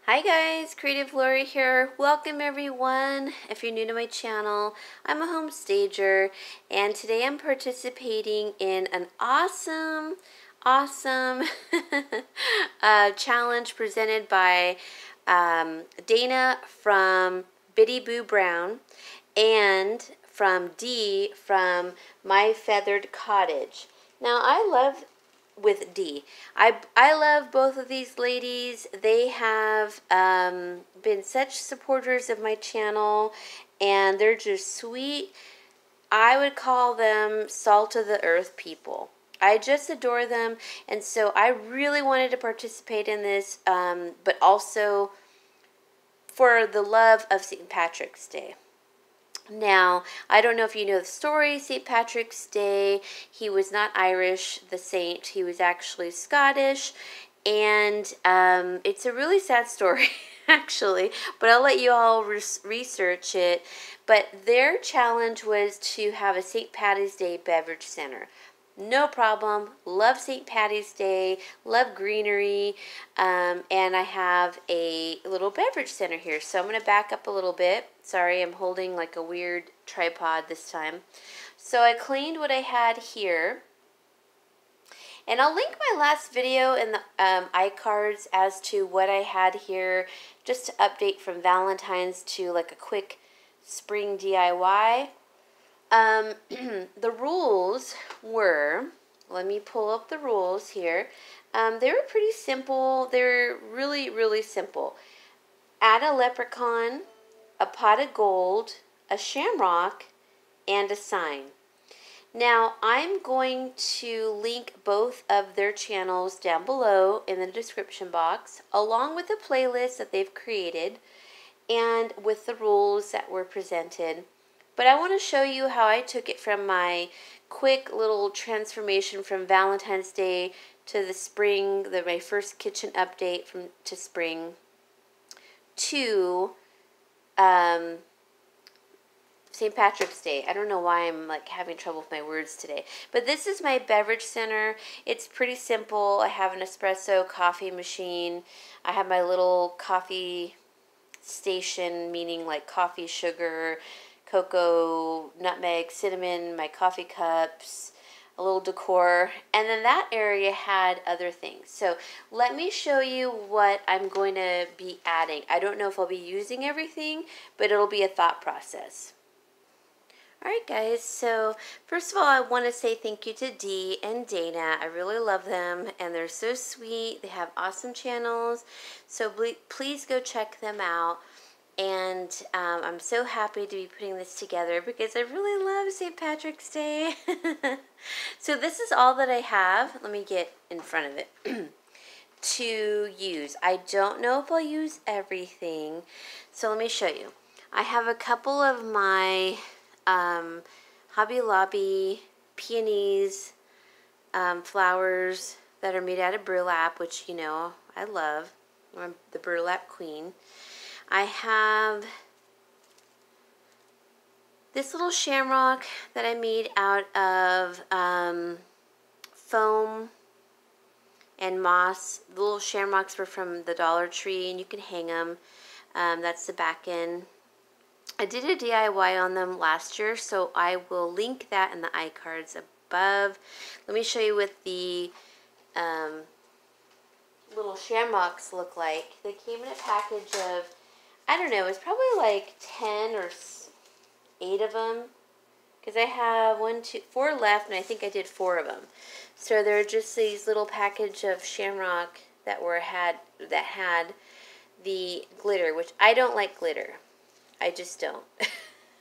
Hi guys, Creative Lauri here. Welcome everyone. If you're new to my channel, I'm a home stager and today I'm participating in an awesome challenge presented by Dana from Biddy Boo Brown and from Dee from My Feathered Cottage. Now I love with Dee. I love both of these ladies. They have been such supporters of my channel, and they're just sweet. I would call them salt of the earth people. I just adore them, and so I really wanted to participate in this, but also for the love of St. Patrick's Day. Now, I don't know if you know the story, St. Patrick's Day, he was not Irish, the saint, he was actually Scottish, and it's a really sad story, actually, but I'll let you all research it. But their challenge was to have a St. Patty's Day beverage center. No problem. Love St. Patty's Day. Love greenery. And I have a little beverage center here. So I'm going to back up a little bit. Sorry, I'm holding like a weird tripod this time. So I cleaned what I had here. And I'll link my last video in the iCards as to what I had here. Just to update from Valentine's to like a quick spring DIY. The rules were, let me pull up the rules here. They were pretty simple. They're really, really simple. Add a leprechaun, a pot of gold, a shamrock, and a sign. Now, I'm going to link both of their channels down below in the description box, along with the playlist that they've created and with the rules that were presented. But I want to show you how I took it from my quick little transformation from Valentine's Day to the spring, my first kitchen update to spring, to St. Patrick's Day. I don't know why I'm like having trouble with my words today. But this is my beverage center. It's pretty simple. I have an espresso coffee machine. I have my little coffee station, meaning like coffee, sugar, cocoa, nutmeg, cinnamon, my coffee cups, a little decor, and then that area had other things. So let me show you what I'm going to be adding. I don't know if I'll be using everything, but it'll be a thought process. Alright guys, so first of all I want to say thank you to Dee and Dana. I really love them and they're so sweet. They have awesome channels, so please go check them out. And I'm so happy to be putting this together because I really love St. Patrick's Day. So this is all that I have. Let me get in front of it to use. I don't know if I'll use everything, so let me show you. I have a couple of my Hobby Lobby peonies flowers that are made out of burlap, which you know I love. I'm the burlap queen. I have this little shamrock that I made out of foam and moss. The little shamrocks were from the Dollar Tree, and you can hang them. That's the back end. I did a DIY on them last year, so I will link that in the iCards above. Let me show you what the little shamrocks look like. They came in a package of, I don't know, it's probably like 10 or 8 of them. Because I have 4 left, and I think I did 4 of them. So they're just these little package of shamrock that had the glitter, which I don't like glitter. I just don't.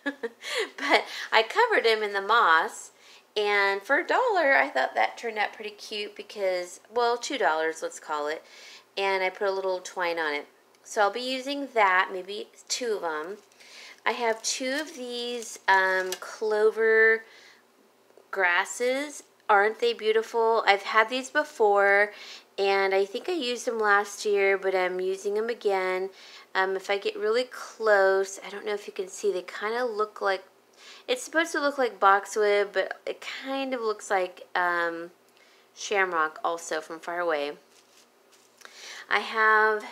But I covered them in the moss, and for $1, I thought that turned out pretty cute because, well, $2, let's call it. And I put a little twine on it. So I'll be using that, maybe 2 of them. I have 2 of these clover grasses. Aren't they beautiful? I've had these before, and I think I used them last year, but I'm using them again. If I get really close, I don't know if you can see, they kind of look like, it's supposed to look like boxwood, but it kind of looks like shamrock also from far away. I have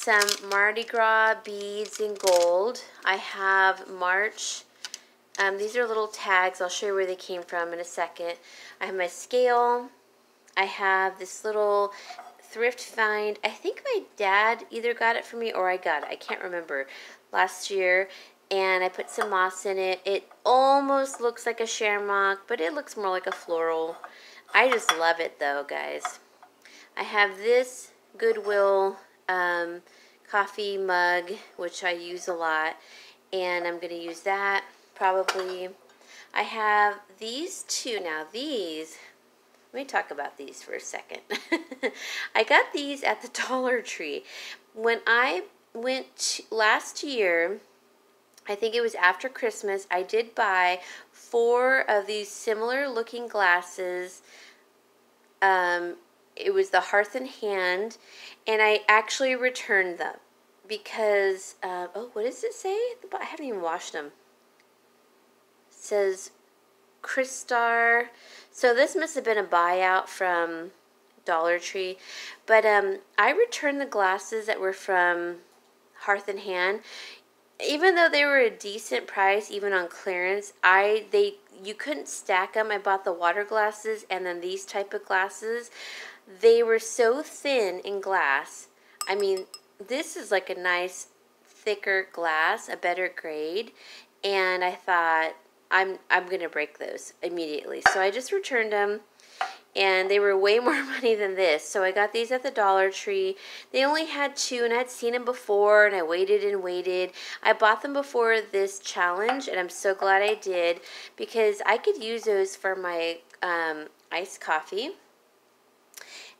some Mardi Gras beads in gold. I have March. These are little tags. I'll show you where they came from in a second. I have my scale. I have this little thrift find. I think my dad either got it for me or I got it. I can't remember. Last year. And I put some moss in it. It almost looks like a shamrock, but it looks more like a floral. I just love it though, guys. I have this Goodwill coffee mug, which I use a lot. And I'm going to use that probably. I have these two. Now these, let me talk about these for a second. I got these at the Dollar Tree. When I went last year, I think it was after Christmas, I did buy 4 of these similar looking glasses. It was the Hearth and Hand, and I actually returned them because, oh, what does it say? I haven't even washed them. It says Crystar. So this must have been a buyout from Dollar Tree, but I returned the glasses that were from Hearth and Hand. Even though they were a decent price, even on clearance, you couldn't stack them. I bought the water glasses and then these type of glasses. They were so thin in glass. I mean, this is like a nice thicker glass, a better grade, and I thought I'm gonna break those immediately. So I just returned them. And they were way more money than this. So I got these at the Dollar Tree. They only had 2, and I had seen them before, and I waited and waited. I bought them before this challenge, and I'm so glad I did, because I could use those for my iced coffee.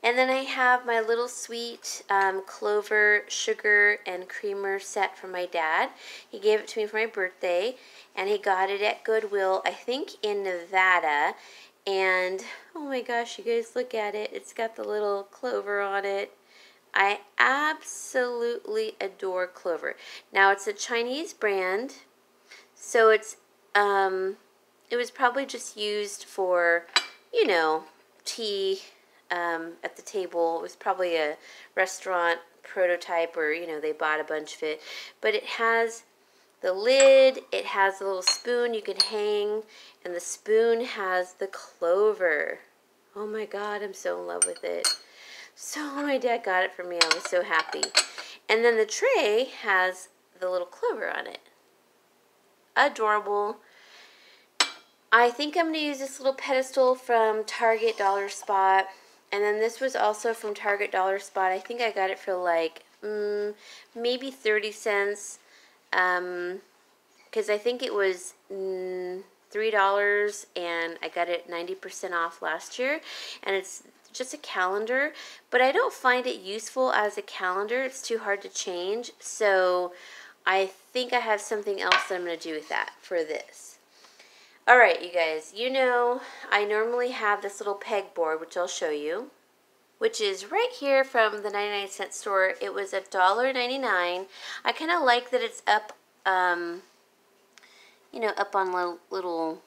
And then I have my little sweet clover, sugar, and creamer set from my dad. He gave it to me for my birthday, and he got it at Goodwill, I think in Nevada. And, oh my gosh, you guys, look at it. It's got the little clover on it. I absolutely adore clover. Now, it's a Chinese brand, so it's, it was probably just used for, you know, tea at the table. It was probably a restaurant prototype, or, you know, they bought a bunch of it. But it has the lid, it has a little spoon you can hang, and the spoon has the clover. Oh my God, I'm so in love with it. So my dad got it for me. I was so happy. And then the tray has the little clover on it. Adorable. I think I'm going to use this little pedestal from Target Dollar Spot. And then this was also from Target Dollar Spot. I think I got it for like maybe 30 cents. Because I think it was $3 and I got it 90% off last year, and it's just a calendar, but I don't find it useful as a calendar. It's too hard to change, so I think I have something else that I'm going to do with that for this. Alright, you guys, you know I normally have this little pegboard, which I'll show you, which is right here from the 99-cent store. It was $1.99. I kind of like that it's up, you know, up on little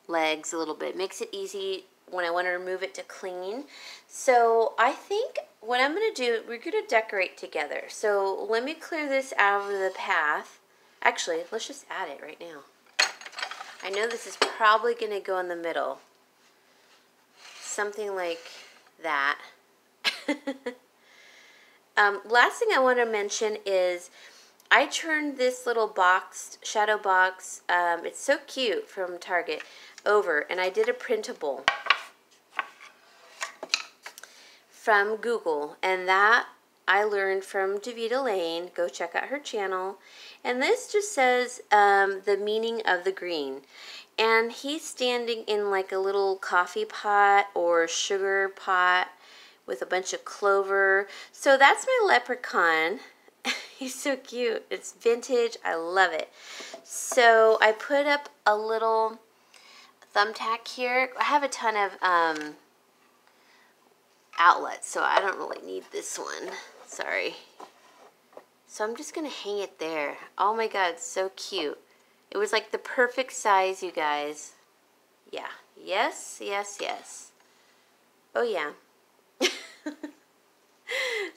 legs a little bit. Makes it easy when I want to remove it to clean. So I think what I'm going to do, we're going to decorate together. So let me clear this out of the path. Actually, let's just add it right now. I know this is probably going to go in the middle. Something like that. Last thing I want to mention is I turned this little box, shadow box, it's so cute, from Target, over, and I did a printable from Google, and that I learned from Davita Lane. Go check out her channel. And this just says the meaning of the green. And he's standing in like a little coffee pot or sugar pot with a bunch of clover. So that's my leprechaun. He's so cute. It's vintage. I love it. So I put up a little thumbtack here. I have a ton of outlets, so I don't really need this one. Sorry. So I'm just going to hang it there. Oh my God, it's so cute. It was like the perfect size, you guys. Yeah. Yes, yes, yes. Oh yeah.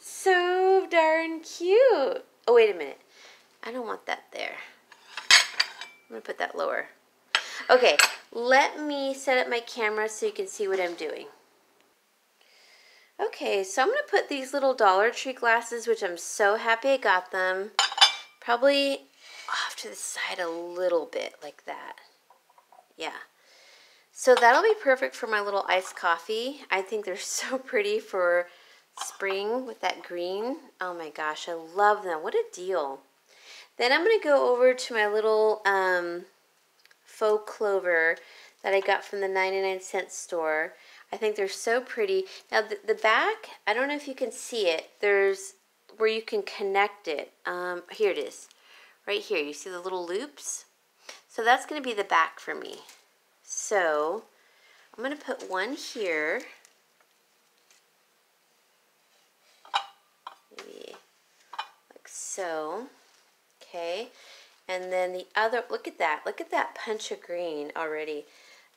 So darn darn cute. Oh, wait a minute. I don't want that there. I'm going to put that lower. Okay, let me set up my camera so you can see what I'm doing. Okay, so I'm going to put these little Dollar Tree glasses, which I'm so happy I got them, probably off to the side a little bit like that. Yeah. So that'll be perfect for my little iced coffee. I think they're so pretty for spring with that green. Oh my gosh, I love them. What a deal. Then I'm going to go over to my little faux clover that I got from the 99-cent store. I think they're so pretty. Now the back, I don't know if you can see it. There's where you can connect it. Here it is. Right here. You see the little loops? So that's going to be the back for me. So I'm going to put one here. Maybe like so. Okay. And then the other, look at that. Look at that punch of green already.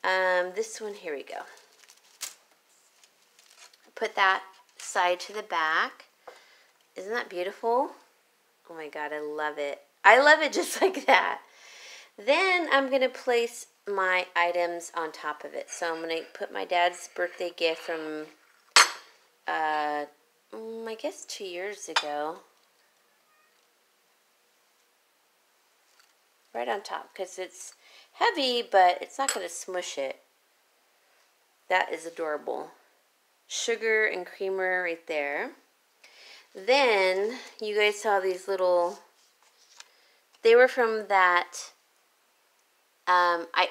This one, here we go. Put that side to the back. Isn't that beautiful? Oh my God, I love it. I love it just like that. Then I'm going to place my items on top of it. So I'm going to put my dad's birthday gift from, I guess 2 years ago. Right on top, because it's heavy, but it's not going to smush it. That is adorable. Sugar and creamer right there. Then you guys saw these little, they were from that,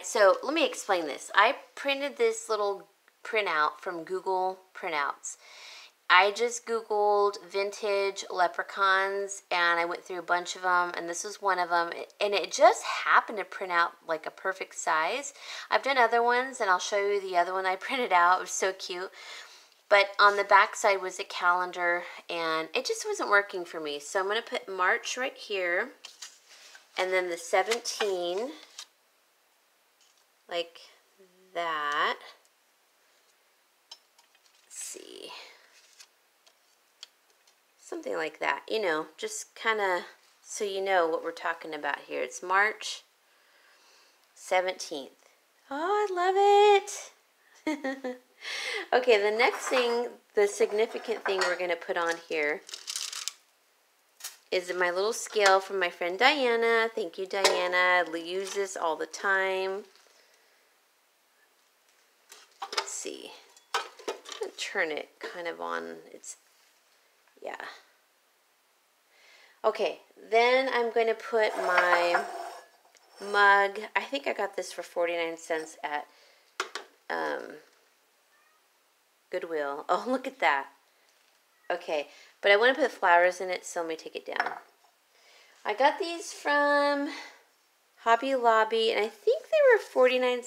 so let me explain this. I printed this little printout from Google Printouts. I just Googled vintage leprechauns and I went through a bunch of them, and this was one of them, and it just happened to print out like a perfect size. I've done other ones and I'll show you the other one I printed out. It was so cute. But on the back side was a calendar, and it just wasn't working for me. So I'm going to put March right here, and then the 17, like that. Let's see. Something like that, you know, just kind of so you know what we're talking about here. It's March 17th. Oh, I love it. Okay, the next thing, the significant thing we're going to put on here is my little scale from my friend Diana. Thank you, Diana. I use this all the time. Let's see. I'm going to turn it kind of on. Yeah. Okay, then I'm going to put my mug. I think I got this for 49 cents at Goodwill. Oh, look at that. Okay, but I want to put flowers in it, so let me take it down. I got these from Hobby Lobby, and I think they were 49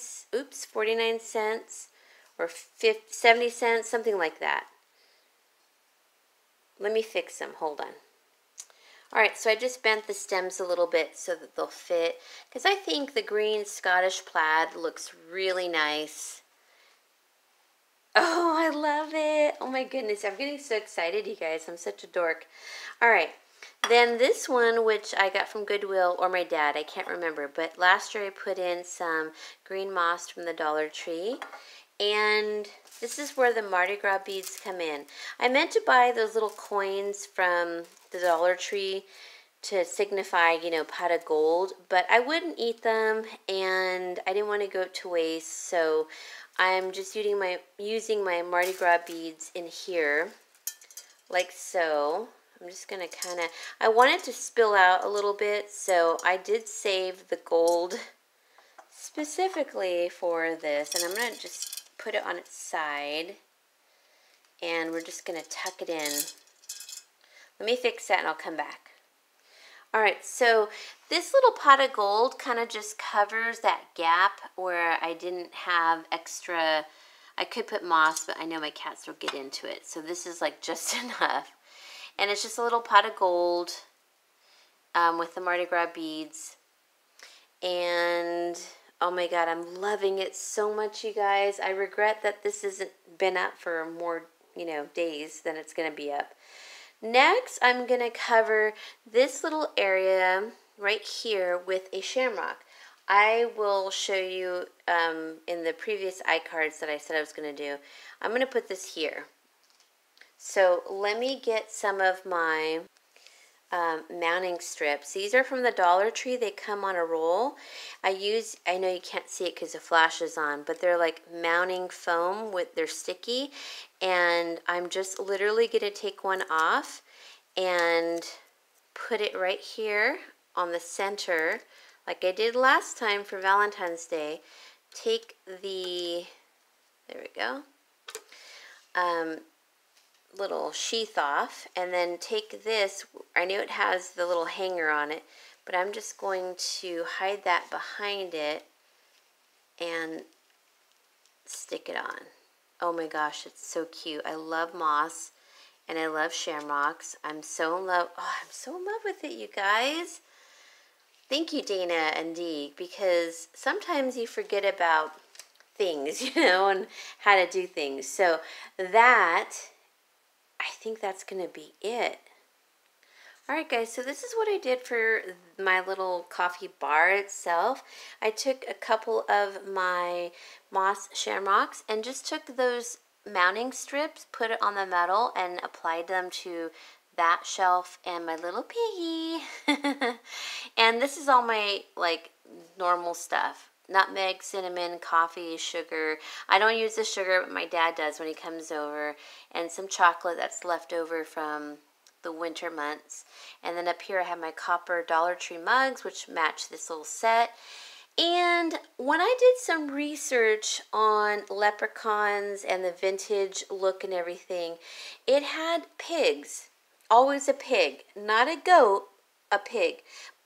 cents or 70 cents, something like that. Let me fix them. Hold on. Alright, so I just bent the stems a little bit so that they'll fit, because I think the green Scottish plaid looks really nice. Oh, I love it. Oh my goodness, I'm getting so excited, you guys. I'm such a dork. Alright, then this one, which I got from Goodwill or my dad, I can't remember, but last year I put in some green moss from the Dollar Tree. And this is where the Mardi Gras beads come in. I meant to buy those little coins from the Dollar Tree to signify, you know, pot of gold, but I wouldn't eat them and I didn't want to go to waste, so I'm just using my Mardi Gras beads in here, like so. I'm just going to kind of, I want it to spill out a little bit, so I did save the gold specifically for this, and I'm going to just put it on its side, and we're just going to tuck it in. Let me fix that and I'll come back. Alright, so this little pot of gold kind of just covers that gap where I didn't have extra. I could put moss, but I know my cats will get into it, so this is like just enough. And it's just a little pot of gold with the Mardi Gras beads. And oh my God, I'm loving it so much, you guys. I regret that this hasn't been up for more, you know, days than it's going to be up. Next, I'm going to cover this little area right here with a shamrock. I will show you in the previous iCards that I said I was going to do. I'm going to put this here. So let me get some of my mounting strips. These are from the Dollar Tree. They come on a roll. I know you can't see it because the flash is on, but they're like mounting foam they're sticky. And I'm just literally going to take one off and put it right here on the center like I did last time for Valentine's Day. Take there we go, little sheath off, and then take this. I know it has the little hanger on it, but I'm just going to hide that behind it and stick it on. Oh my gosh, it's so cute. I love moss and I love shamrocks. I'm so in love. Oh, I'm so in love with it, you guys. Thank you, Dana and Dee, because sometimes you forget about things, and how to do things. So I think that's going to be it. Alright guys, so this is what I did for my little coffee bar itself. I took a couple of my moss shamrocks and just took those mounting strips, put it on the metal, and applied them to that shelf and my little piggy. And this is all my normal stuff. Nutmeg, cinnamon, coffee, sugar. I don't use the sugar, but my dad does when he comes over. And some chocolate that's left over from the winter months. And then up here I have my copper Dollar Tree mugs, which match this little set. And when I did some research on leprechauns and the vintage look and everything, it had pigs. Always a pig. Not a goat, a pig.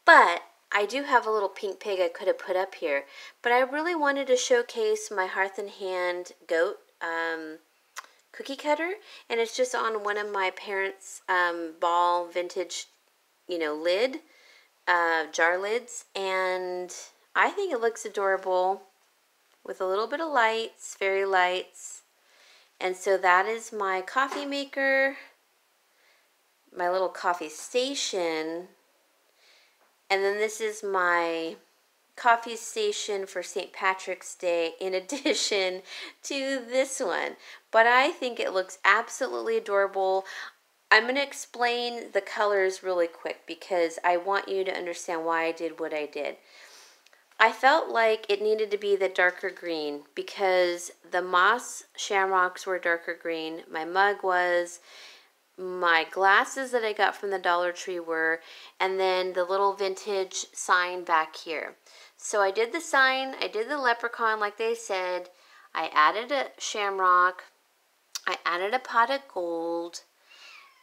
But I do have a little pink pig I could have put up here, but I really wanted to showcase my Hearth and Hand goat cookie cutter, and it's just on one of my parents' ball vintage, lid, jar lids, and I think it looks adorable with a little bit of lights, fairy lights. And so that is my coffee maker, my little coffee station. And then this is my coffee station for St. Patrick's Day in addition to this one. But I think it looks absolutely adorable. I'm going to explain the colors really quick because I want you to understand why I did what I did. I felt like it needed to be the darker green because the moss shamrocks were darker green. My mug was. My glasses that I got from the Dollar Tree were, and then the little vintage sign back here. So I did the sign, I did the leprechaun like they said, I added a shamrock, I added a pot of gold,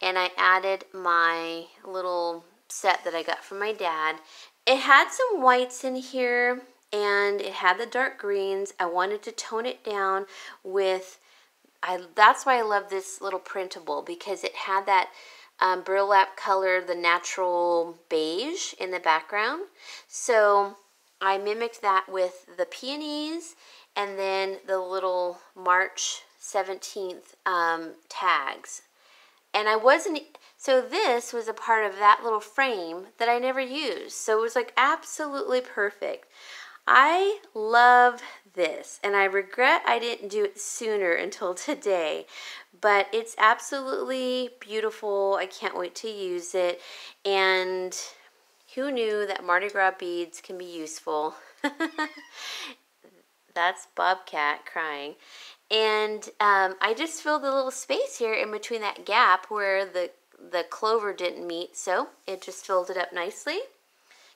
and I added my little set that I got from my dad. It had some whites in here, and it had the dark greens. I wanted to tone it down with that's why I love this little printable, because it had that burlap color, the natural beige in the background. So I mimicked that with the peonies and then the little March 17th tags. And so this was a part of that little frame that I never used. So it was like absolutely perfect. I love this, and I regret I didn't do it sooner until today, but it's absolutely beautiful. I can't wait to use it, and who knew that Mardi Gras beads can be useful? That's Bobcat crying. And I just filled a little space here in between that gap where the clover didn't meet, so it just filled it up nicely.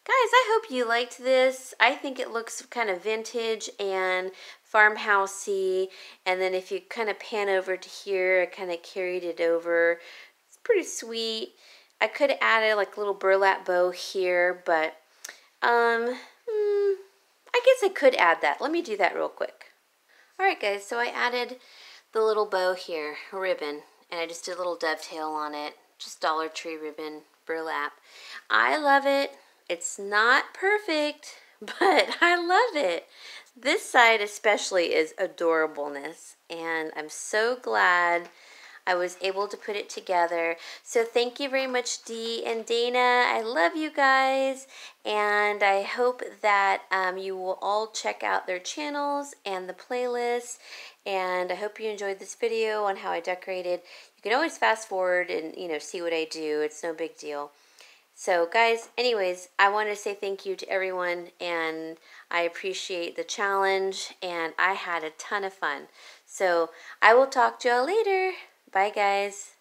Guys, I hope you liked this. I think it looks kind of vintage and farmhousey. And then if you kind of pan over to here, I kind of carried it over. It's pretty sweet. I could have added like a little burlap bow here, but I guess I could add that. Let me do that real quick. Alright guys, so I added the little bow here, a ribbon, and I just did a little dovetail on it. Just Dollar Tree ribbon, burlap. I love it. It's not perfect, but I love it. This side especially is adorableness, and I'm so glad I was able to put it together. So thank you very much, Dee and Dana. I love you guys, and I hope that you will all check out their channels and the playlist. And I hope you enjoyed this video on how I decorated. You can always fast forward and see what I do. It's no big deal. So guys, anyways, I want to say thank you to everyone, and I appreciate the challenge, and I had a ton of fun. So I will talk to y'all later. Bye guys.